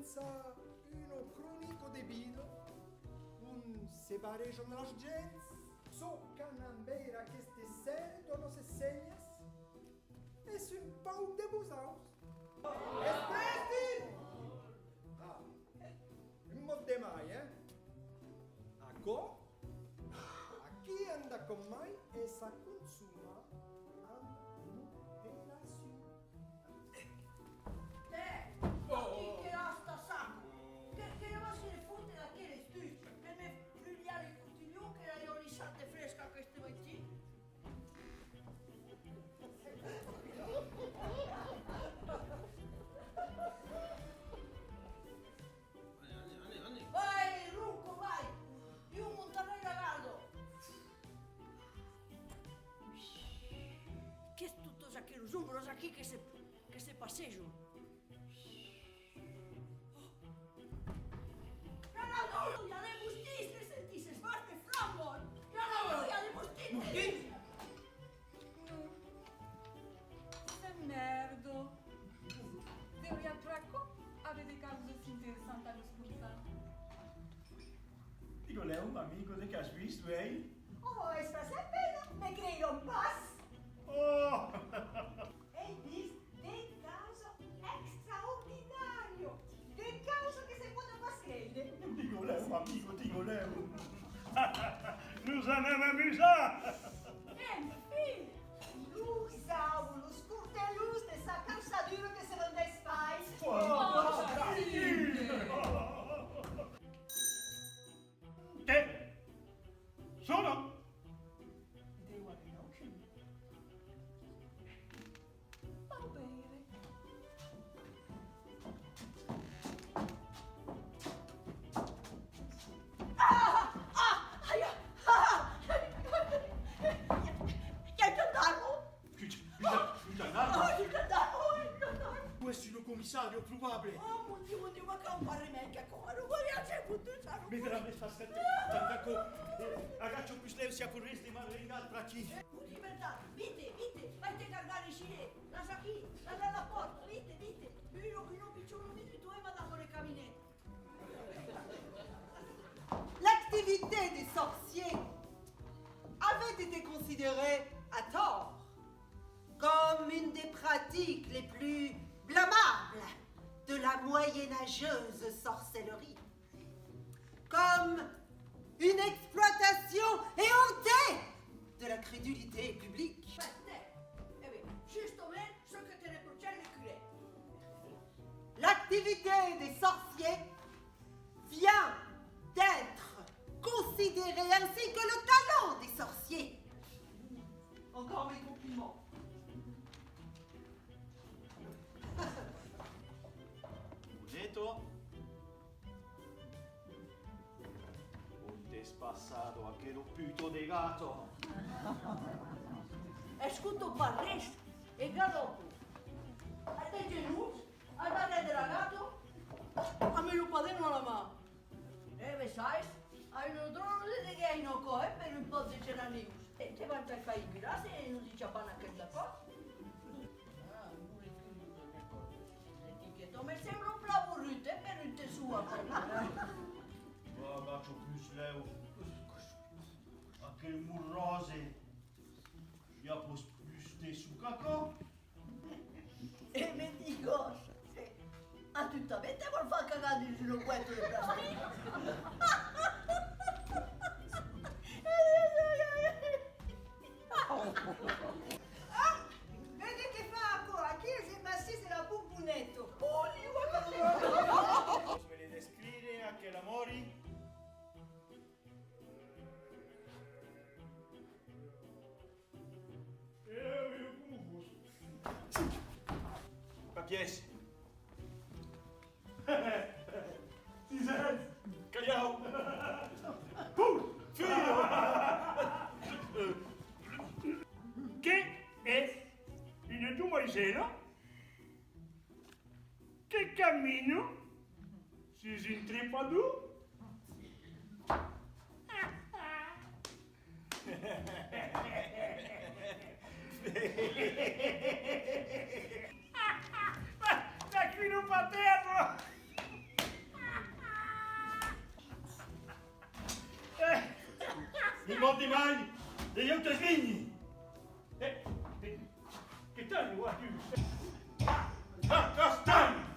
senza uno cronico debito, un separation de las gens, so canambera que este ser todos se señas, es un pau de busaus. Espresti! Ah, un mod de mai, Aco, aquí anda con mai e sa consuma amb moderació. Chi che ha sta sacco? Che ne va se ne fotte da che le studi? Per me figliare il cutiglione che era io risate fresca queste mattine. Vai, Rucco, vai! Io un Monterrey Gallardo! Che è tutto aquellos hombros aquí que se pasejan? Ronaldo, ja ne mustis, ne sentis, svarte flamor! Ronaldo, ja ne mustis! Que merda! Deu-lhe a traco? Avete casos assim interessantes a discutir? Dico, lei è un amico che has visto, eh? Oh, estás apenas, me creyeron paz! Oh! He visto de caso extraordinario! De caso que se puede pas credere! Dico, lei è un amico, dico, lei è un... Nous en avons amusé! Enfim! Luz, Aulo, scurteluz de sa calçadura que se não desfaz! Che? Sono? Deu a riconoscere. Va bene. Il gendarme! Il gendarme? Oh, il gendarme! Questo è il commissario, probabile. Oh, mon Dieu, ma che un parrimento che come non voglio c'è potuto Mentre mi fa sentire, tanto agaccio più slave sia puresti, ma venga tra chi. Libertà, vite, vai te cargare il gilet, lascia qui, lascia la porta, vite, io che non picciolo vite, tu e madame le cabinette. L'activité des sorciers avait été considérée à tort comme une des pratiques les plus blâmables de la moyenâgeuse sorcellerie, comme une exploitation éhontée de la crédulité publique. Eh oui, justement, ce que te reprochait le curé. L'activité des sorciers vient d'être considérée ainsi que le talent des sorciers. Encore mes compliments. Muletto? Un despassato a che lo puto de gato. Escuto parres e galoppo. A te genus, al barrio del gato, a me lo padrino alla mano. Sai, hai un drono de che hai no coe per un po' di ceranius. E te vai a fare i pirati e non dici a panna che da qua. Ah, non è più ne cosa. L'etichetto mi sembra un plavorute per un tessuo. Agaccio più slave. A che murrose. Ja pos plus su caco. E mi dico, a tuttamente vuol far cagare il ginocchietto del plastica. Ah, vedete fa qui si passi c'est la bourbonetto. Oh, io guarda. Me le descrive a che l'amori. Papies. Ti senti? Cagliao. Figlio. Che è il tuo maiceno? Che cammino? Si intrippa tu? Da qui non paterno! Il monte mai degli autosvigni. Che tal vuoi tu? Ah, costante!